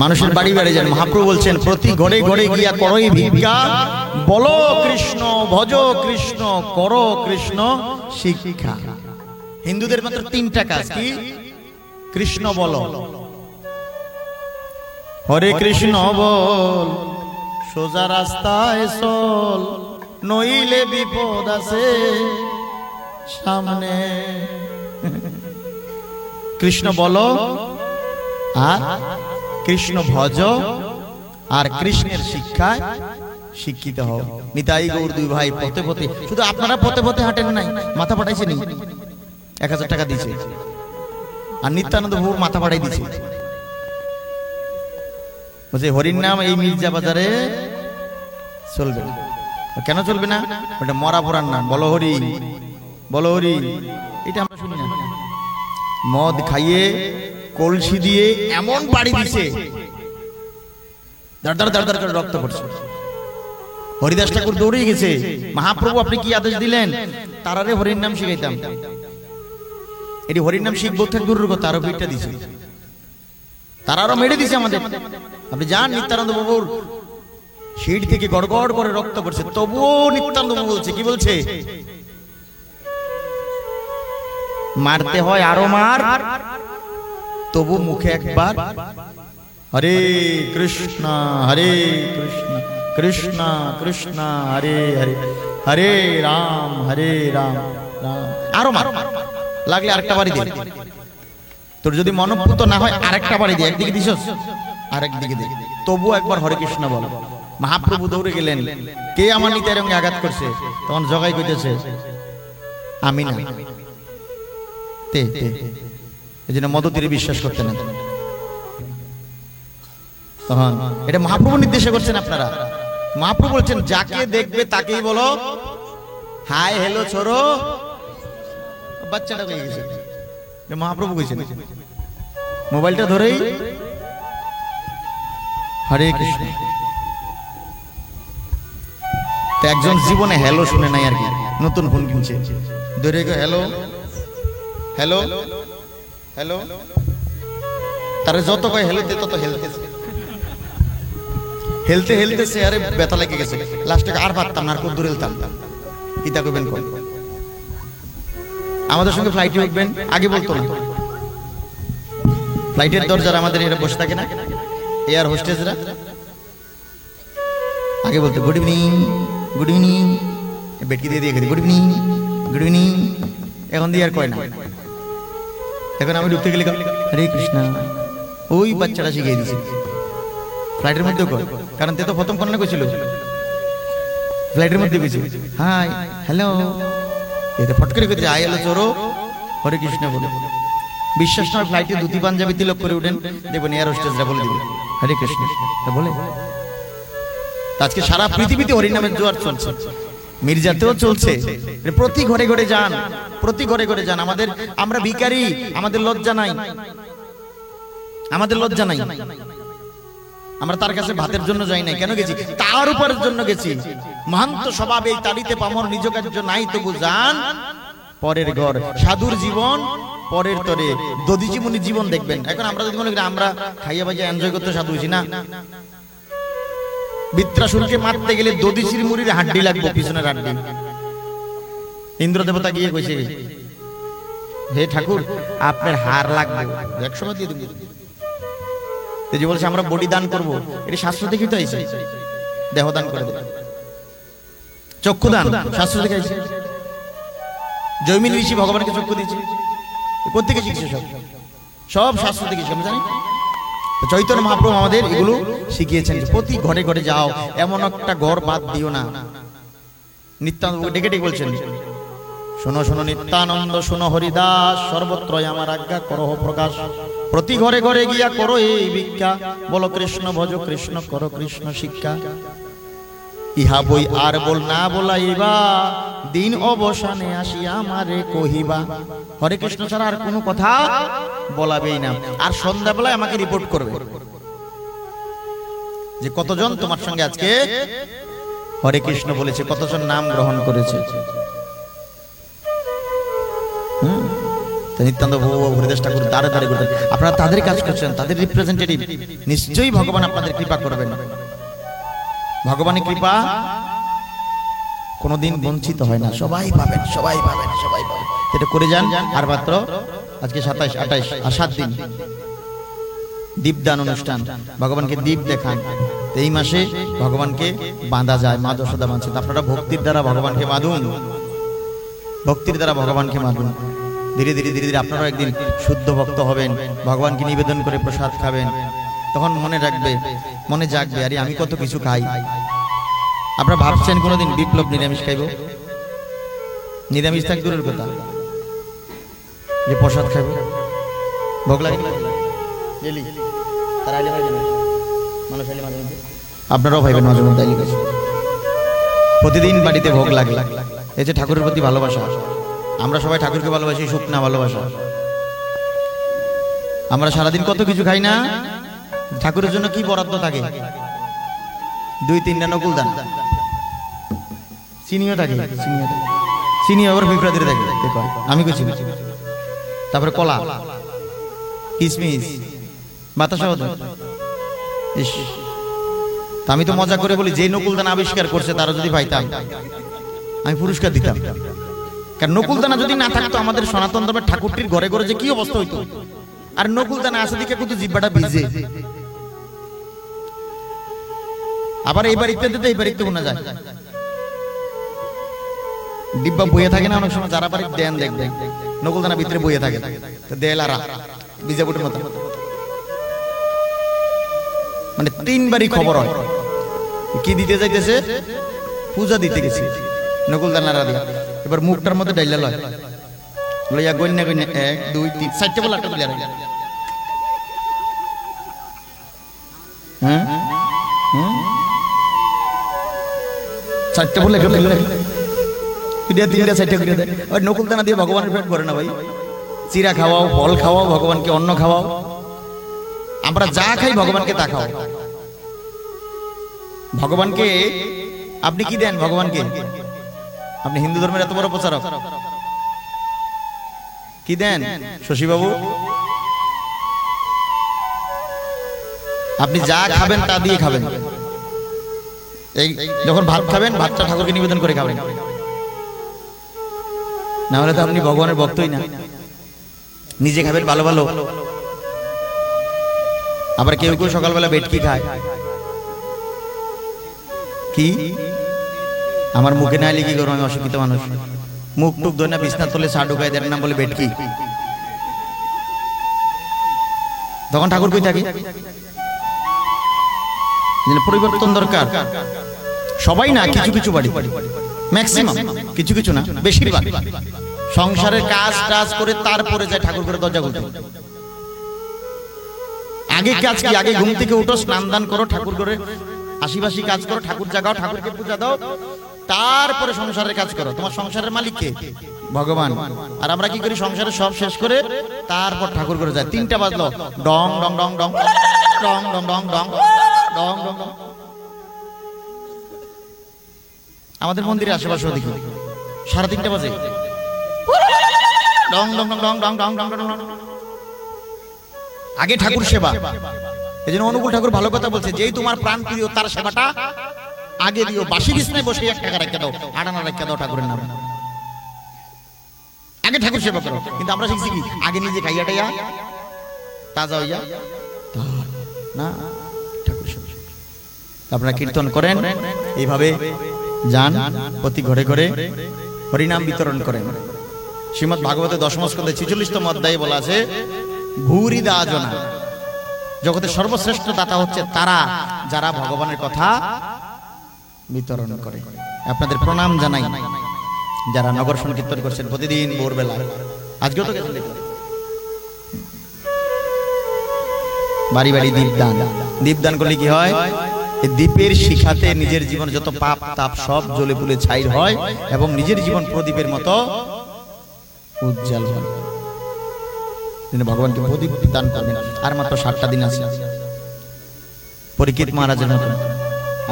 মানুষের বাড়ি বাড়ি যান। মহাপ্রভু বলছেন প্রতি ঘরে ঘরে গিয়া করই ভিক্ষা, বলো কৃষ্ণ ভজ কৃষ্ণ করো কৃষ্ণ শিক্ষা। হিন্দুদের মাত্র 3টা কাজ, কি? কৃষ্ণ বলো, হরে কৃষ্ণ বল, সোজা রাস্তায় চল, নইলে বিপদ আছে সামনে। কৃষ্ণ বলো আর কৃষ্ণ ভজ, আর কৃষ্ণের শিক্ষায় শিক্ষিত হও। নিতাই গৌর দুই ভাই পথে পথে, শুধু আপনারা পথে পথে হাঁটেন নাই, মাথা পাঠাইছে নি, 1000 টাকা দিয়েছে, আর নিত্যানন্দ প্রভুর মাথা পাঠাই দিয়েছে। বলছে হরির নাম এই মির্জা বাজারে চলবে। কেন চলবে না? ওটা মরা পড়ার নাম। বলো হরি, বলো হরি, এটা আমরা শুনি না। মদ খাইয়ে কলসি দিয়ে এমন বাড়ি দিছে, দাঁড় দাঁড় দাঁড় দাঁড় রক্ত পড়ছে। হরিদাস ঠাকুর দৌড়ে গেছে, মহাপ্রভু আপনি কি আদেশ দিলেন? তারারে হরির নাম শিখাইতাম। এটি হরির নাম শিখবো ঠাকুরের কথা, আরো পিঠটা দিছে, তারা আরো মেরে দিছে আমাদের। আপনি যান নিত্যানন্দ বাবুর সিট থেকে গড়গড় করে রক্ত পড়ছে, তবুও নিত্যানন্দ বাবু বলছে, কি বলছে? মারতে হয় আরো মার, তবু মুখে একবার হরে কৃষ্ণ হরে কৃষ্ণ কৃষ্ণ কৃষ্ণ হরে হরে হরে রাম রাম আরো মার, লাগলে আরেকটা বাড়ি দে। তোর যদি মনোপুত না হয় আরেকটা বাড়ি দে, একদিকে দিস আরেক দিকে দে, তবু একবার হরে কৃষ্ণ বল। মহাপ্রভু দৌড়ে গেলেন, কে আমার নিতাই রঙে আঘাত করছে? তখন জগাই কইতেছে আমি না, তে তে। এই জন্য মদতিরে বিশ্বাস করতে না। তখন এটা মহাপ্রভু নির্দেশে করছেন আপনারা। মহাপ্রভু বলছেন যাকে দেখবে তাকেই বলো হাই হ্যালো ছোড়ো। বাচ্চাটা হয়ে গেছে, মহাপ্রভু কইছেন। মোবাইলটা ধরেই হরে কৃষ্ণ। একজন জীবনে হ্যালো শুনে নাই আর কি, নতুন ফোন কিনছে, ধরে হ্যালো হ্যালো হ্যালো, তারে যত কয় হেলতে তত হেলতেছে, হেলতে হেলতেছে, আরে ব্যথা লেগে গেছে, লাস্টে আর পারতাম না, আর কত দূর হেলতাম। কিতা করবেন? আমাদের সঙ্গে ফ্লাইটে উঠবেন, আগে বলতো না। ফ্লাইটের দরজার আমাদের এরা বসে থাকে না, এয়ার হোস্টেসরা, আগে বলতো good evening good evening, bhetki দিয়ে দিয়ে গুড ইভিনিং গুড ইভিনিং। এখন দিয়ে আর কয় না। এখন আমি ঢুকতে গেলে হরে কৃষ্ণ, ওই বাচ্চাটা শিখিয়ে দিয়েছে ফ্লাইটের মধ্যে, কারণ তে তো প্রথম কন্যা কইছিল, ফ্লাইটের মধ্যে গেছে হাই হ্যালো, এটা ফট করে কইতে আই হ্যালো চোরো হরে কৃষ্ণ বলে। বিশ্বাস না ফ্লাইটে ধুতি পাঞ্জাবি তিলক করে উঠেন, দেখবেন এয়ার হোস্টেসরা বলে দিবে হরে কৃষ্ণ বলে। আজকে সারা পৃথিবীতে হরি নামের জোয়ার চলছে, মির্জাতেও চলছে। প্রতি ঘরে ঘরে যান, প্রতি ঘরে ঘরে যান। আমাদের, আমরা ভিখারি, আমাদের লজ্জা নাই, আমাদের লজ্জা নাই। আমরা তার কাছে ভাতের জন্য যাই নাই, কেন গেছি? তার উপরের জন্য গেছি। মহান্ত স্বভাব এই তালিতে পামর নিজ কার্য নাই তবু যান পরের ঘর। সাধুর জীবন পরের তরে, দধিচি মুনির জীবন দেখবেন। এখন আমরা যদি মনে করি আমরা খাইয়া বাজে এনজয় করতে সাধু হইছি না, বৃত্রাসুরকে মারতে গেলে দধিচির মুড়ির হাড্ডি লাগবে, পিছনের হাড্ডি। ইন্দ্র দেবতা গিয়ে কইছে হে ঠাকুর আপনার হার লাগবে, 100 টাকা দিয়ে দেব। যে বলছে আমরা বডি দান করবো, এটা শাস্ত্র দেখি তো আইছে, দেহ দান করে দেবে। চক্ষু দান শাস্ত্র দেখে আইছে, জৈমিনী ঋষি ভগবানকে চক্ষু দিয়েছে। কোথেকে শিখছে? সব সব শাস্ত্র থেকে শিখে, জানি। চৈতন্য মহাপ্রভু আমাদের এগুলো শিখিয়েছেন, প্রতি ঘরে ঘরে যাও, এমন একটা ঘর বাদ দিও না। নিত্যানন্দ ডেকে ডেকে বলছেন শোনো শোনো নিত্যানন্দ শোনো হরিদাস, সর্বত্রই আমার আজ্ঞা করো প্রকাশ। প্রতি ঘরে ঘরে গিয়া করো এই ভিক্ষা, বলো কৃষ্ণ ভজ কৃষ্ণ করো কৃষ্ণ শিক্ষা। ইহা বই আর বল না বলাইবা, দিন অবসানে আসিয়া আমারে কহিবা। হরে কৃষ্ণ ছাড়া আর কোনো কথা বলাবেই না। আর সন্ধ্যাবেলায় আমাকে রিপোর্ট করবে যে কতজন তোমার সঙ্গে আজকে হরে কৃষ্ণ বলেছে, কতজন নাম গ্রহণ করেছে। নিত্যানন্দ হরিদাস ঠাকুর দাঁড়ে দাঁড়িয়ে করতেন। আপনারা তাদের কাজ করছেন, তাদের রিপ্রেজেন্টেটিভ, নিশ্চয়ই ভগবান আপনাদের কৃপা করবেন। ভগবানের কৃপা কোনদিন বঞ্চিত হয় না, সবাই পাবেন, সবাই পাবেন, সবাই পাবেন। এটা করে যান। আর মাত্র আজকে 27, 28 আর 7 দিন দীপদান অনুষ্ঠান, ভগবানকে দীপ দেখান, এই মাসে ভগবানকে বাঁধা যায়, মা যশোদা বাঁধছেন। আপনারা ভক্তির দ্বারা ভগবানকে বাঁধুন, ভক্তির দ্বারা ভগবানকে বাঁধুন। ধীরে ধীরে ধীরে ধীরে আপনারাও একদিন শুদ্ধ ভক্ত হবেন, ভগবানকে নিবেদন করে প্রসাদ খাবেন। তখন মনে রাখবে, মনে জাগবে, আরে আমি কত কিছু খাই। আপনারা ভাবছেন কোনোদিন বিপ্লব নিরামিষ খাইব? নিরামিষ থাক দূরের কথা, যে প্রসাদ খাইব, ভোগ লাগে আপনারাও ভাইবেন মাঝে মধ্যে প্রতিদিন বাড়িতে ভোগ লাগে। এই যে ঠাকুরের প্রতি ভালোবাসা, আমরা সবাই ঠাকুরকে ভালোবাসি, শুকনা ভালোবাসা। আমরা সারাদিন কত কিছু খাই না, ঠাকুরের জন্য কি বরাদ্দ থাকে? 2-3টা নকুল দান, চিনিও থাকে, চিনি আবার বিপ্রাদের থাকে, আমি কিছু। তারপরে কলা, কিশমিশ, বাতাসা। ইস, আমি তো মজা করে বলি, যে নকুলদানা আবিষ্কার করছে তারা যদি পাইতাম আমি পুরস্কার দিতাম। কারণ নকুলদানা যদি না থাকতো আমাদের সনাতন ধর্মের ঠাকুরটির ঘরে ঘরে যে কি অবস্থা হইতো। আর নকুলদানা আছে দিকে কিন্তু জিব্বাটা ভিজে। আবার এই বাড়িতে দিতে এই বাড়িতে শোনা যায় ডিব্বা বইয়ে থাকে না অনেক সময়, যারা বাড়ি দেন দেখবে নকুলদানা ভিতরে বইয়ে থাকে, দেলারা বিজাপুটের মতো। মানে 3 বারই খবর হয় কি দিতে যাইতেছে, পূজা দিতে গেছি নকুলদানারা দিয়া। এবার মুখটার মধ্যে ডাইলা লয় লইয়া গন্যা গন্যা 1 2 3 4টে বলে আটটা প্লেয়ার। হ্যাঁ 4টে বলে একটা প্লেয়ার, 3টা 4টে করে দেয়। ওই নকুলদানা দিয়ে ভগবানের পেট ভরে না ভাই। চিরা খাওয়াও, ফল খাওয়াও, ভগবানকে অন্ন খাওয়াও। আমরা যা খাই ভগবানকে তা খাও। ভগবানকে আপনি কি দেন? ভগবানকে আপনি হিন্দু ধর্মের এত বড় প্রচারক, কি দেন শশীবাবু? আপনি যা খাবেন তা দিয়ে খাবেন। এই যখন ভাত খাবেন, ভাতটা ঠাকুরকে নিবেদন করে খাবেন, না হলে তো আপনি ভগবানের ভক্তই না। নিজে খাবেন ভালো ভালো। আবার কেউ কেউ সকালবেলা বেটকি খায়। কি আমার মুখে না এলে কি করবো? আমি অশিক্ষিত মানুষ, মুখ টুক ধরে না বিছনার তলে চা ঢুকায় দেন, নাম বলে বেটকি। তখন ঠাকুর কই থাকে? পরিবর্তন দরকার। সবাই না, কিছু কিছু বাড়ি, ম্যাক্সিমাম, কিছু কিছু না বেশিরভাগ সংসারের কাজ টাজ করে তারপরে যায় ঠাকুর করে দরজা খুলতে। আগে কাজ কি? আগে ঘুম থেকে উঠো, স্নান দান করো, ঠাকুর করে আশিবাসী কাজ করো, ঠাকুর জাগাও, ঠাকুরকে পূজা দাও, তারপরে সংসারের কাজ করো। তোমার সংসারের মালিক কে? ভগবান। আর আমরা কি করি? সংসারের সব শেষ করে তারপর ঠাকুর করে যায়। 3টা বাজলো, ডং ডং ডং ডং ডং ডং ডং ডং ডং ডং ডং। আমাদের মন্দিরের আশেপাশে দেখি 3:30 বাজে, ডং ডং ডং ডং ডং ডং ডং ডং। আগে ঠাকুর সেবা। এই জন্য অনুকূল ঠাকুর ভালো কথা বলছে, যেই তোমার প্রাণ প্রিয় তার সেবাটা আগে দিও। বাসি বিছনায় বসে 1 টাকা রাখা দাও, 8 আনা রাখা দাও ঠাকুরের নামে। আগে ঠাকুর সেবা করো। কিন্তু আমরা শিখছি কি? আগে নিজে খাইয়াটাইয়া তাজা হইয়া না ঠাকুর সেবা। আপনারা কীর্তন করেন, এইভাবে যান, প্রতি ঘরে ঘরে হরিনাম বিতরণ করেন। শ্রীমদ্ ভাগবতে 10ম স্কন্ধে 46তম অধ্যায়ে বলা আছে, ভূরি দাজনা, জগতের সর্বশ্রেষ্ঠ দাতা হচ্ছে তারা যারা ভগবানের কথা বিতরণ করে। আপনাদের প্রণাম জানাই যারা নগর সংকীর্তন করছেন প্রতিদিন ভোরবেলা। আজকেও তো গেছেন বাড়ি বাড়ি দীপদান। দীপদান করলে কি হয়? এই দীপের শিখাতে নিজের জীবন যত পাপ তাপ সব জ্বলে পুড়ে ছাই হয় এবং নিজের জীবন প্রদীপের মতো উজ্জ্বল হয়। ভগবানকে প্রদীপ দান করবেন। আর মাত্র 7টা দিন আছে। পরীক্ষিত মহারাজের মতো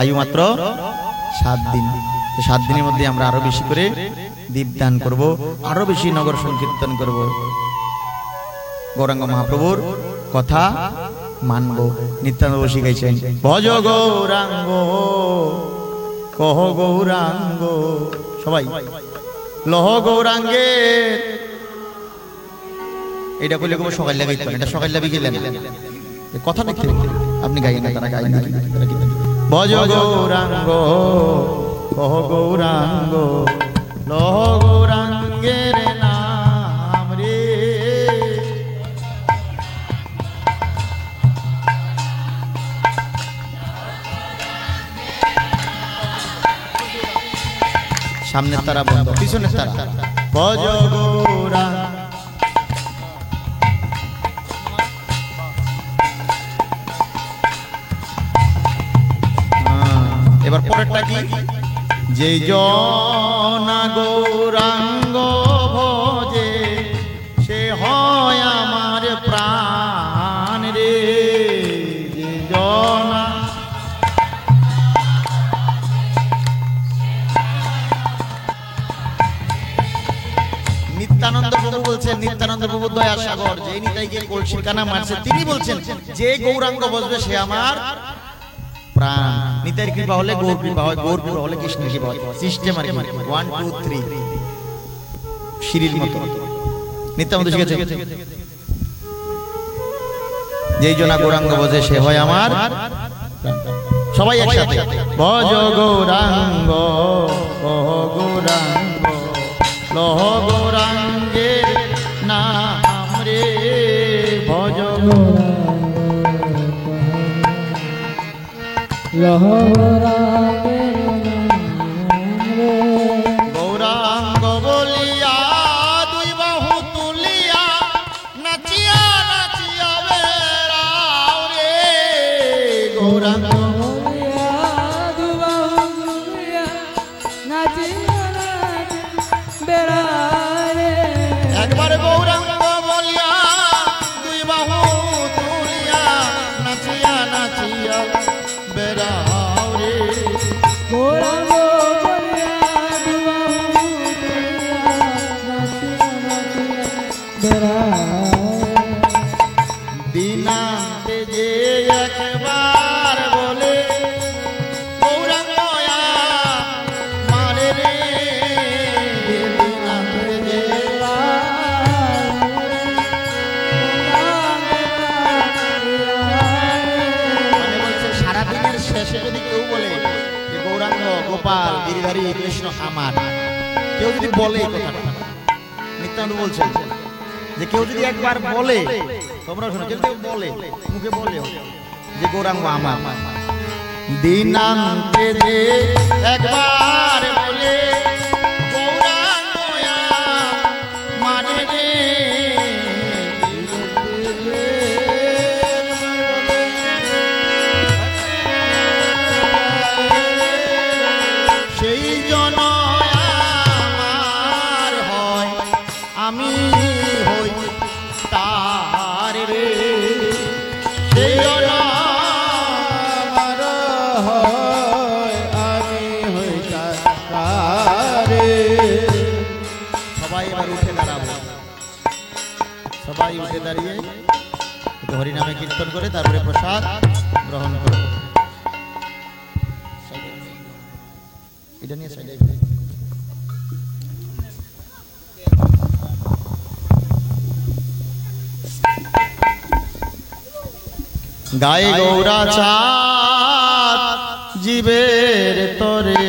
আয়ু মাত্র 7 দিন। 7 দিনের মধ্যে আমরা আরো বেশি করে দীপ দান করব, আরো বেশি নগর সংকীর্তন করব, গৌরাঙ্গ মহাপ্রভুর কথা মানব। নিত্যানন্দ শিখাইছেন, ভজ গৌরাঙ্গ কহ গৌরাঙ্গ, সবাই লহ গৌরাঙ্গে। এটা কইলে কোনো সকাল লাগাইতে, এটা সকাল লাগি গেলেন কথা দেখতে আপনি গাইয়েন না, তারা গাইন না, তারা কি ভজ গৌরাঙ্গ কহ গৌরাঙ্গ লহ গৌরাঙ্গের নাম রে। সামনের তারা বন্ধ, পিছনের তারা। ভজ গৌরাঙ্গ। এবার পরেরটা কি? যেই জনা গৌরাঙ্গ ভজে সে হয় আমার প্রাণ রে। যে জনা নিত্যানন্দ প্রভু বলছেন, নিত্যানন্দ প্রভু দয়া সাগর, যে নিতাইকে কলসির কানা মারছে, তিনি বলছেন যে গৌরাঙ্গ বসবে সে আমার প্রাণ। নিতাইয়ের কৃপা হলে গৌর কৃপা হয়, গৌর কৃপা হলে কৃষ্ণের কৃপা হয়। সিস্টেম আর কি, 1 2 3 সিঁড়ির মতো। নিত্যানন্দ শিখেছে যেই জনা গৌরাঙ্গ বসে সে হয় আমার। সবাই একসাথে ভজ গৌরাঙ্গ কহ গৌরাঙ্গ লহ গৌরাঙ্গের নাম রে। ভজ গৌরাঙ্গ বলিয়া দুই বাহু তুলিয়া নাচিয়া নাচিয়া বেড়াও রে। গৌরাঙ্গ একবারে গৌরাঙ্গ বলিয়া দুই বাহু তুলিয়া নাচিয়া নাচিয়া বেড়াও রে। গৌরাঙ্গ বলিয়া দুই বাহু তুলিয়া নাচিয়া নাচিয়া বেড়াও। দিনান্তে যে একবার বলে গৌরাঙ্গ মারে রে। দিনান্তে যে মানে বলছে সারাদিনের শেষে যদি কেউ বলে যে গৌরাঙ্গ গোপাল গিরিধারী কৃষ্ণ আমার, কেউ যদি বলে এই কথাটা, নিত্যানন্দ বলছেন যে কেউ যদি একবার বলে, তোমরা শোনো, কেউ কেউ বলে মুখে বলে যে গৌরাঙ্গ আমার, দিনান্তে যে একবার বলে গৌরাঙ্গ মানে রে। সেই জন আমার হয়, আমি হই তার রে। সেই জন আমার হয়, আমি হই তার রে। সবাই এবার উঠে দাঁড়াবো, সবাই উঠে দাঁড়িয়ে হরিনামে কীর্তন করে তারপরে প্রসাদ গ্রহণ করব। এটা নিয়ে সাইডে গায়ে গৌরা চাঁদ জীবের তরে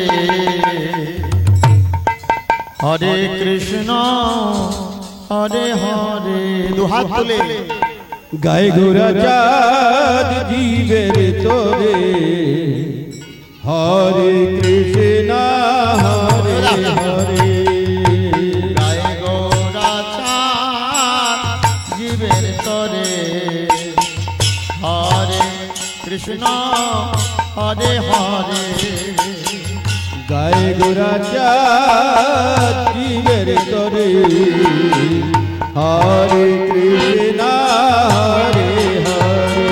হরে কৃষ্ণ হরে হরে। দুহাত তুলে গায়ে গোরা চাঁদ জীবের তোরে হরে কৃষ্ণ হরে হরে। গায়ে গৌরা চাঁদ জীবের তরে হরে কৃষ্ণ হরে হরে। গায়ে গোরা চাঁদ জীবের তোরে হরে কৃষ্ণ হরে হরে।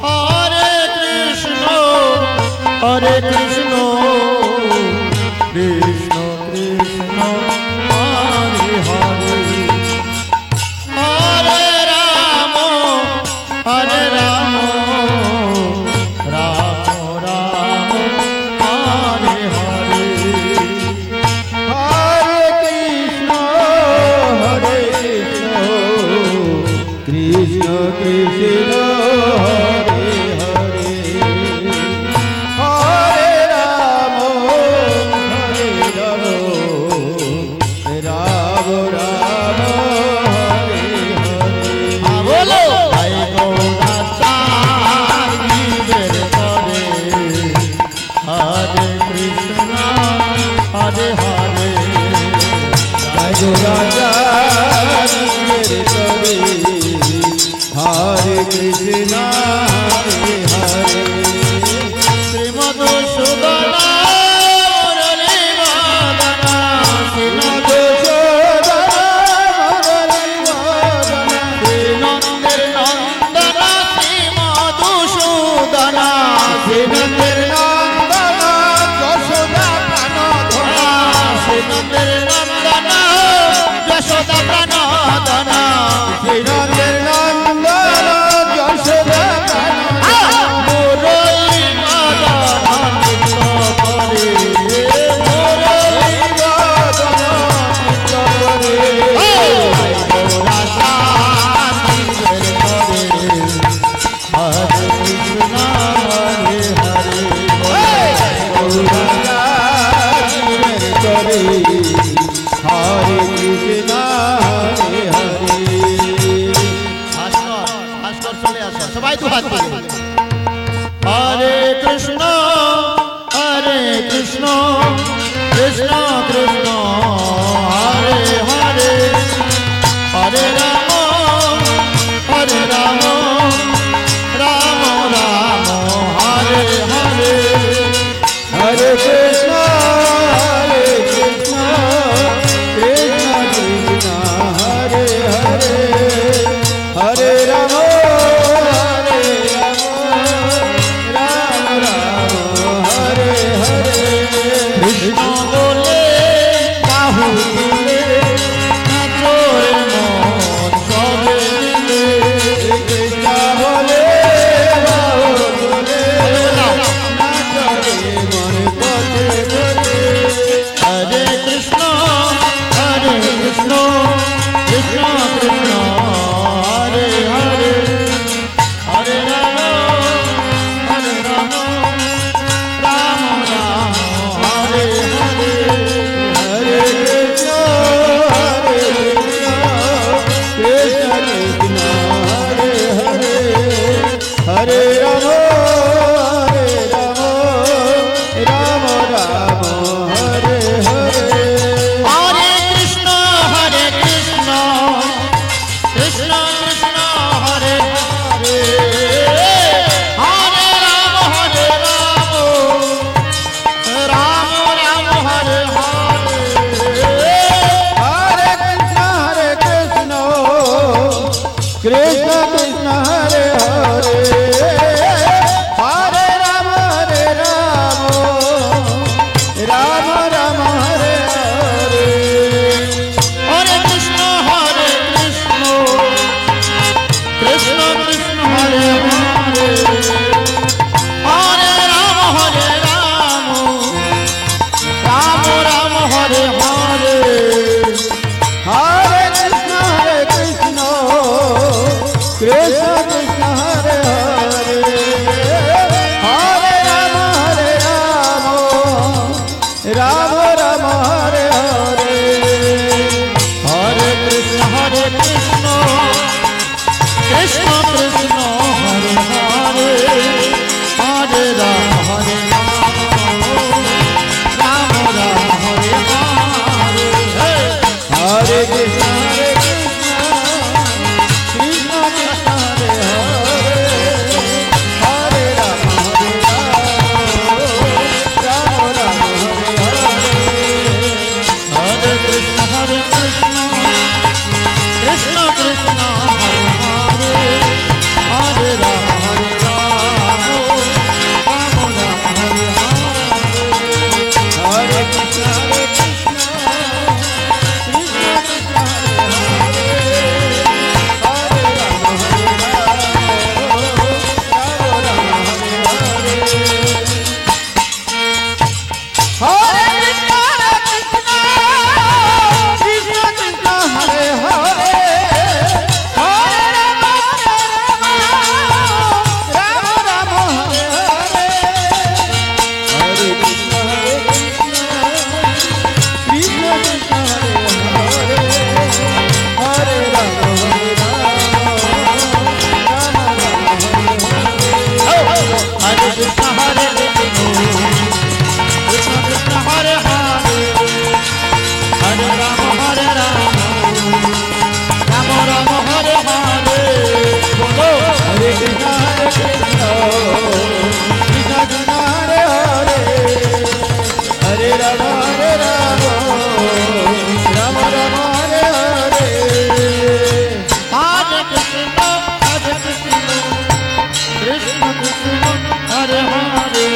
হরে কৃষ্ণ হরে কৃষ্ণ কৃষ্ণ কৃষ্ণ হরে হরে। হরে রাম হরে রাম রাম রাম হরে হরে। হরে কৃষ্ণ হরে কৃষ্ণ কৃষ্ণ কৃষ্ণ হরে হরে। একটু হাত তুলে। হরে Krishna Krishna Krishna Krishna Hare Hare Hare Ram Ram Ram Hare Hare Hare Krishna, Krishna Krishna, Hare Hare, Hare Rama, Rama Rama, Hare Hare. Krishna বলে বাহু তুলে নাচোর মন সবে মিলে। Krishna bole, Bahu bole, Nachare mon kote kote. হরে Krishna Krishna Krishna Krishna Hare Hare Hare Ram Ram Ram Hare Hare. Hare Krishna, Krishna Krishna, Hare Hare, Hare Rama, Rama Rama, Hare Hare. হরে Krishna Krishna Krishna Krishna Hare Hare Hare Ram Ram Ram Hare Hare. Hare Krishna, Krishna Krishna, Hare Hare, Hare Rama, Rama Rama, Hare Hare. হরে Krishna Krishna Krishna Krishna Hare Hare Hare Ram Ram Ram Hare Hare. Hare Krishna, Krishna Krishna, Hare Hare, Hare Rama, Rama Rama, Hare Hare. হরে Krishna Krishna Krishna Krishna Hare Hare Hare Ram Ram Ram Hare Hare. Hare Krishna, Krishna Krishna, Hare Hare, Hare Rama, Rama Rama, Hare Hare. হরে Krishna Krishna Krishna Hare Hare Hare Ram Ram Ram Hare Hare. Hare Krishna, Krishna Krishna, Hare Hare, Hare Rama, Rama Rama, Hare Hare